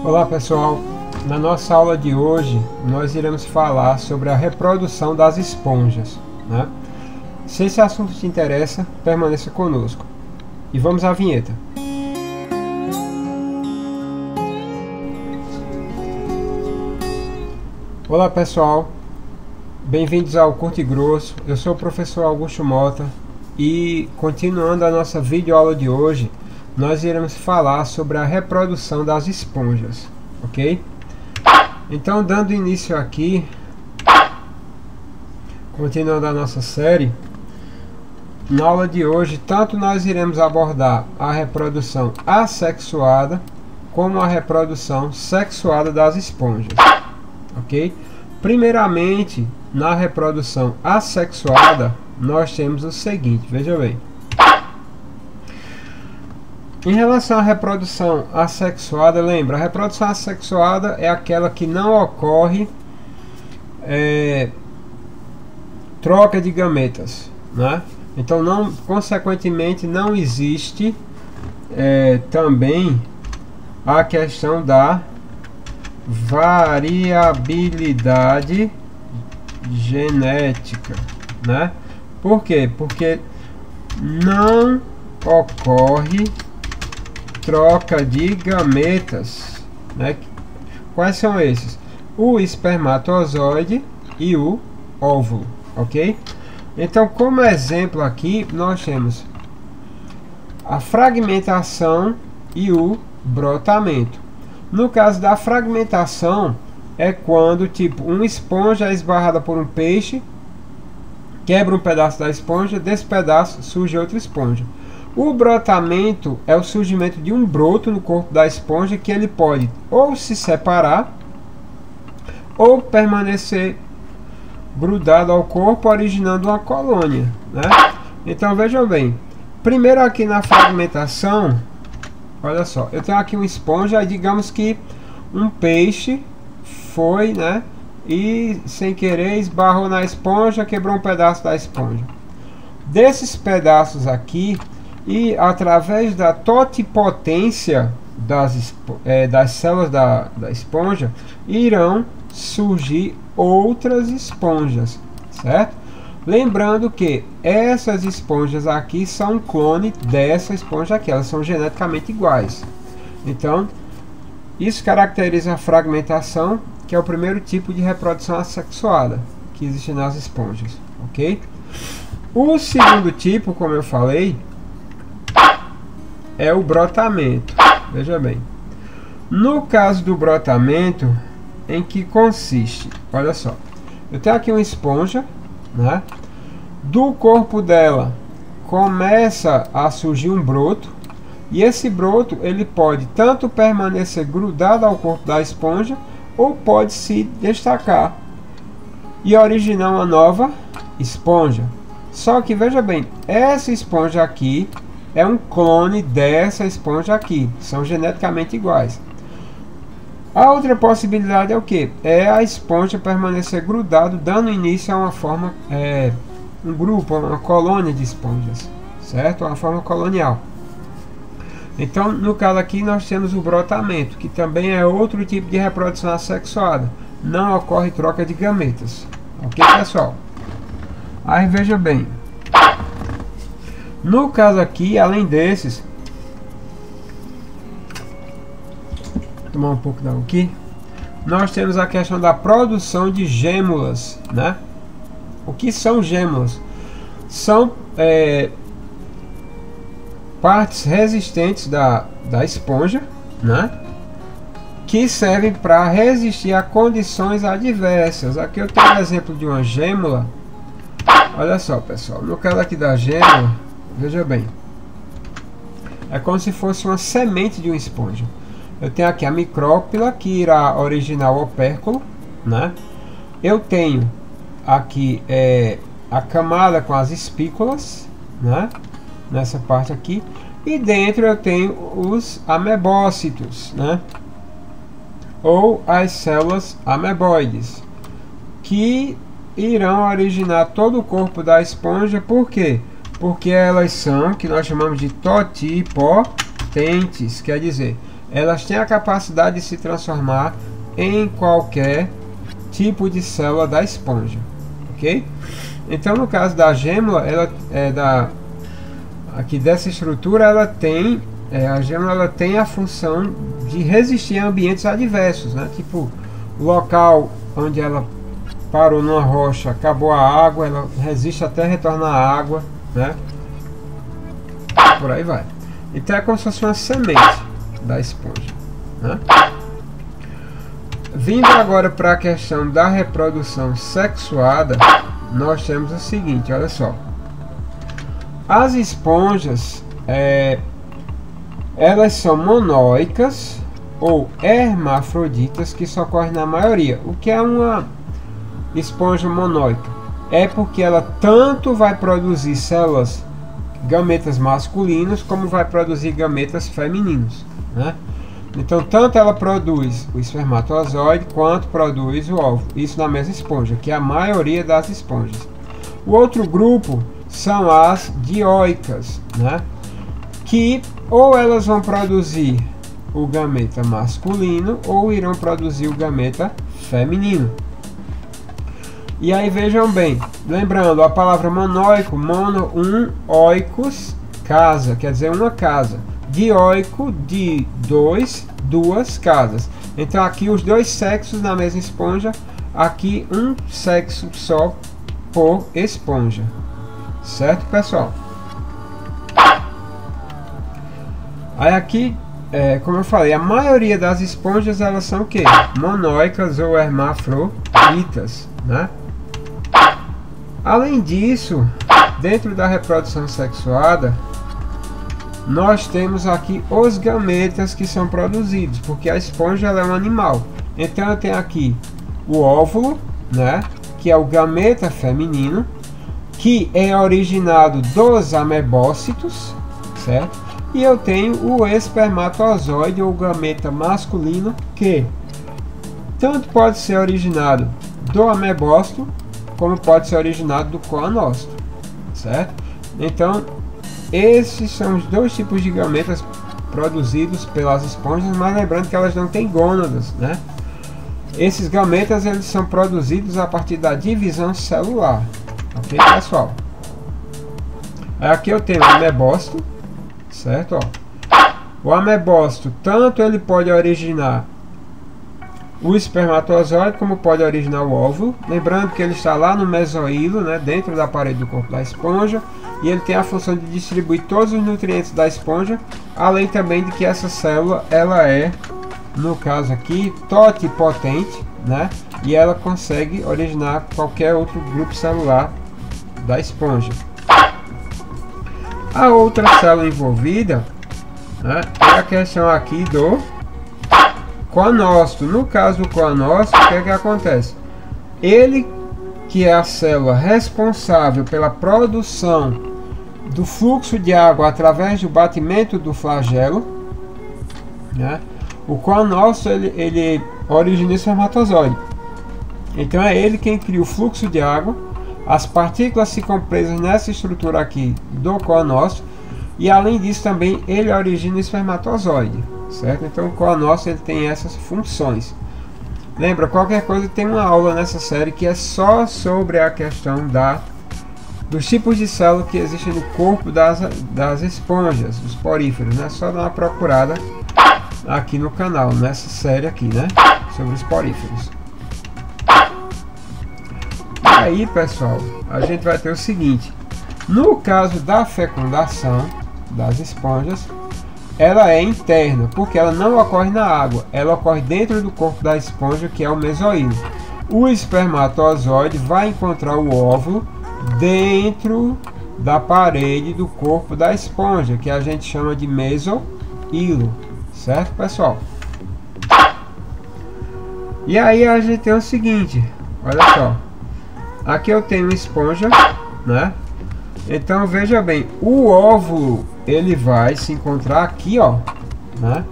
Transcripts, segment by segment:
Olá pessoal, na nossa aula de hoje nós iremos falar sobre a reprodução das esponjas, né? Se esse assunto te interessa, permaneça conosco. E vamos à vinheta. Olá pessoal, bem-vindos ao Curto e Grosso. Eu sou o professor Augusto Mota e, continuando a nossa videoaula de hoje, nós iremos falar sobre a reprodução das esponjas, ok? Então, dando início aqui, continuando a nossa série, na aula de hoje, tanto nós iremos abordar a reprodução assexuada, como a reprodução sexuada das esponjas, ok? Primeiramente, na reprodução assexuada, nós temos o seguinte, veja bem. Em relação à reprodução assexuada, lembra, a reprodução assexuada é aquela que não ocorre troca de gametas, né? Então, consequentemente, não existe também a questão da variabilidade genética, né? Por quê? Porque não ocorre troca de gametas, né? Quais são esses? O espermatozoide e o óvulo, ok? Então, como exemplo aqui, nós temos a fragmentação e o brotamento. No caso da fragmentação, é quando, tipo, uma esponja é esbarrada por um peixe, quebra um pedaço da esponja, desse pedaço surge outra esponja. O brotamento é o surgimento de um broto no corpo da esponja que ele pode ou se separar ou permanecer grudado ao corpo, originando uma colônia, né? Então vejam bem, primeiro aqui na fragmentação, olha só, eu tenho aqui uma esponja, digamos que um peixe foi, né, e sem querer esbarrou na esponja, quebrou um pedaço da esponja. Desses pedaços aqui, e através da totipotência das células da esponja, irão surgir outras esponjas, certo? Lembrando que essas esponjas aqui são um clone dessa esponja aqui, elas são geneticamente iguais. Então, isso caracteriza a fragmentação, que é o primeiro tipo de reprodução assexuada que existe nas esponjas, ok? O segundo tipo, como eu falei, é o brotamento. Veja bem, no caso do brotamento, em que consiste? Olha só, eu tenho aqui uma esponja, né? Do corpo dela começa a surgir um broto, e esse broto ele pode tanto permanecer grudado ao corpo da esponja, ou pode se destacar e originar uma nova esponja. Só que veja bem, essa esponja aqui é um clone dessa esponja aqui, são geneticamente iguais. A outra possibilidade é o que? É a esponja permanecer grudado, dando início a uma forma, um grupo, uma colônia de esponjas, certo? Uma forma colonial. Então, no caso aqui, nós temos o brotamento, que também é outro tipo de reprodução assexuada. Não ocorre troca de gametas, ok, pessoal? Aí veja bem, no caso aqui, além desses, vou tomar um pouco d'água aqui, nós temos a questão da produção de gêmulas, né? O que são gêmulas? São partes resistentes da esponja, né? Que servem para resistir a condições adversas. Aqui eu tenho um exemplo de uma gêmula. Olha só, pessoal, no caso aqui da gêmula, veja bem, é como se fosse uma semente de uma esponja. Eu tenho aqui a micrópila, que irá originar o opérculo, né? Eu tenho aqui a camada com as espículas, né? Nessa parte aqui. E dentro eu tenho os amebócitos, né? Ou as células ameboides, que irão originar todo o corpo da esponja. Por quê? Porque elas são, que nós chamamos de totipotentes, quer dizer, elas têm a capacidade de se transformar em qualquer tipo de célula da esponja, ok? Então, no caso da gêmula, ela aqui dessa estrutura, ela tem a gêmula, ela tem a função de resistir a ambientes adversos, né? Tipo, o local onde ela parou numa rocha, acabou a água, ela resiste até retornar à água, né? Por aí vai. Então é como se fosse uma semente da esponja, né? Vindo agora para a questão da reprodução sexuada, nós temos o seguinte, olha só. As esponjas, elas são monóicas ou hermafroditas, que só ocorre na maioria. O que é uma esponja monóica? É porque ela tanto vai produzir células, gametas masculinos, como vai produzir gametas femininos, né? Então, tanto ela produz o espermatozoide, quanto produz o óvulo. Isso na mesma esponja, que é a maioria das esponjas. O outro grupo são as dioicas, né? Que ou elas vão produzir o gameta masculino, ou irão produzir o gameta feminino. E aí vejam bem, lembrando a palavra monóico, mono, um, oikos, casa, quer dizer uma casa. Dioico, de dois, duas casas. Então aqui os dois sexos na mesma esponja, aqui um sexo só por esponja. Certo, pessoal? Aí aqui, como eu falei, a maioria das esponjas, elas são o quê? Monóicas ou hermafroditas, né? Além disso, dentro da reprodução sexuada, nós temos aqui os gametas que são produzidos, porque a esponja ela é um animal. Então eu tenho aqui o óvulo, né, que é o gameta feminino, que é originado dos amebócitos, certo? E eu tenho o espermatozoide ou gameta masculino, que tanto pode ser originado do amebócito, como pode ser originado do coanócito, certo? Então, esses são os dois tipos de gametas produzidos pelas esponjas, mas lembrando que elas não têm gônadas, né? Esses gametas, eles são produzidos a partir da divisão celular, ok, pessoal? Aqui eu tenho o amebócito, certo? Ó. O amebócito, tanto ele pode originar o espermatozoide, como pode originar o óvulo. Lembrando que ele está lá no mesoílo, né, dentro da parede do corpo da esponja, e ele tem a função de distribuir todos os nutrientes da esponja, além também de que essa célula, ela é, no caso aqui, totipotente, né, e ela consegue originar qualquer outro grupo celular da esponja. A outra célula envolvida, né, é a questão aqui do coanócito. No caso do coanócito, o que é que acontece? Ele, que é a célula responsável pela produção do fluxo de água através do batimento do flagelo, né? O coanócito, ele origina o espermatozoide. Então é ele quem cria o fluxo de água. As partículas ficam presas nessa estrutura aqui do coanócito, e além disso também ele origina o espermatozoide, certo? Então o coanócito, ele tem essas funções. Lembra, qualquer coisa, tem uma aula nessa série que é só sobre a questão dos tipos de células que existem no corpo das esponjas, dos poríferos, né? Só dar uma procurada aqui no canal, nessa série aqui, né? Sobre os poríferos. E aí, pessoal, a gente vai ter o seguinte: no caso da fecundação das esponjas, ela é interna, porque ela não ocorre na água, ela ocorre dentro do corpo da esponja, que é o mesoílo. O espermatozoide vai encontrar o óvulo dentro da parede do corpo da esponja, que a gente chama de mesoílo, certo, pessoal? E aí a gente tem o seguinte, olha só, aqui eu tenho uma esponja, né? Então veja bem, o óvulo, ele vai se encontrar aqui, ó, né,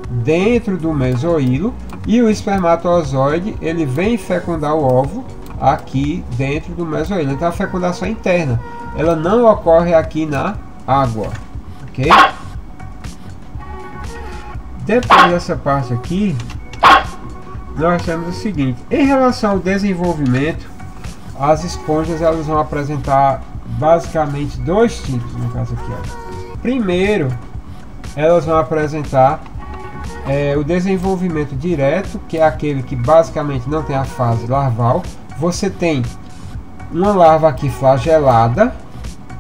dentro do mesoílo, e o espermatozoide, ele vem fecundar o óvulo aqui dentro do mesoílo. Então a fecundação é interna, ela não ocorre aqui na água, ok? Depois dessa parte aqui, nós temos o seguinte: em relação ao desenvolvimento, as esponjas elas vão apresentar basicamente dois tipos, no caso aqui, ó. Primeiro, elas vão apresentar o desenvolvimento direto, que é aquele que basicamente não tem a fase larval. Você tem uma larva aqui flagelada,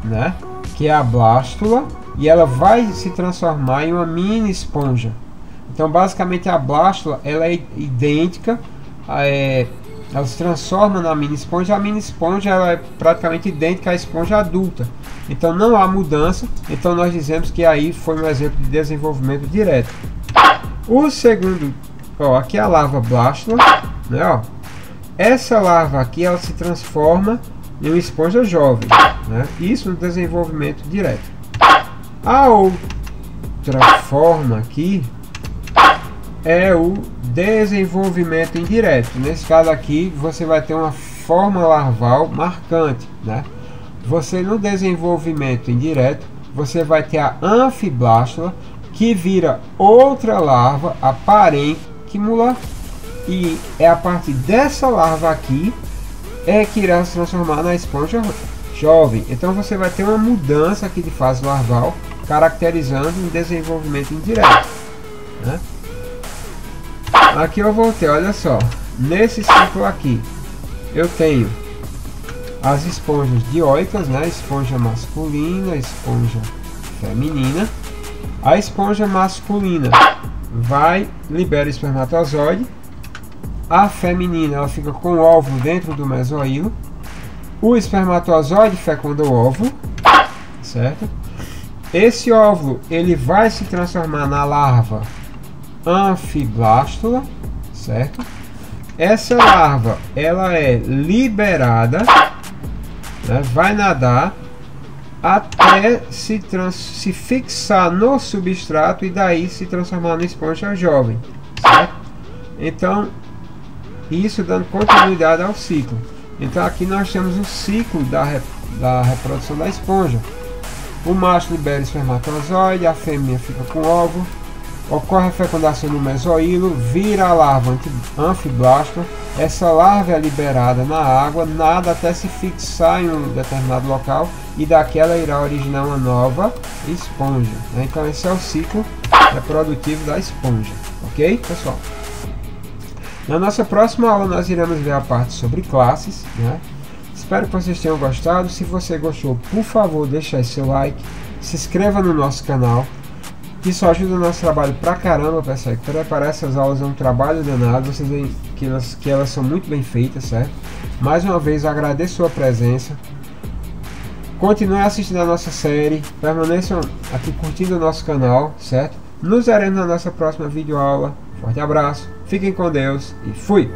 né, que é a blástula, e ela vai se transformar em uma mini esponja. Então basicamente a blástula ela é idêntica, ela se transforma na mini esponja. A mini esponja ela é praticamente idêntica à esponja adulta, então não há mudança. Então nós dizemos que aí foi um exemplo de desenvolvimento direto. O segundo, ó, aqui é a larva blástula, né, ó. Essa larva aqui ela se transforma em uma esponja jovem, né? Isso no desenvolvimento direto. A outra forma aqui é o desenvolvimento indireto. Nesse caso aqui você vai ter uma forma larval marcante, né? Você no desenvolvimento indireto você vai ter a anfiblástula, que vira outra larva, a parênquimula, e é a partir dessa larva aqui que irá se transformar na esponja jovem. Então você vai ter uma mudança aqui de fase larval, caracterizando um desenvolvimento indireto, né? Aqui eu voltei, olha só, nesse ciclo aqui eu tenho as esponjas dioicas, né? Esponja masculina, esponja feminina. A esponja masculina libera o espermatozoide. A feminina ela fica com o óvulo dentro do mesoílo. O espermatozoide fecunda o óvulo, certo? Esse óvulo ele vai se transformar na larva anfiblástula, certo? Essa larva ela é liberada, né? Vai nadar até se fixar no substrato e daí se transformar na esponja jovem, certo? Então isso dando continuidade ao ciclo. Então aqui nós temos o ciclo da reprodução da esponja. O macho libera o espermatozoide, a fêmea fica com o óvulo, ocorre a fecundação no mesoílo, vira a larva anfiblástula. Essa larva é liberada na água, nada até se fixar em um determinado local e daqui ela irá originar uma nova esponja, né? Então esse é o ciclo reprodutivo da esponja, ok, pessoal? Na nossa próxima aula nós iremos ver a parte sobre classes, né? Espero que vocês tenham gostado. Se você gostou, por favor, deixe aí seu like, se inscreva no nosso canal. Isso ajuda o nosso trabalho pra caramba, pessoal. Preparar essas aulas é um trabalho danado. Vocês veem que elas são muito bem feitas, certo? Mais uma vez eu agradeço a sua presença. Continue assistindo a nossa série, permaneçam aqui curtindo o nosso canal, certo? Nos veremos na nossa próxima videoaula. Forte abraço, fiquem com Deus e fui!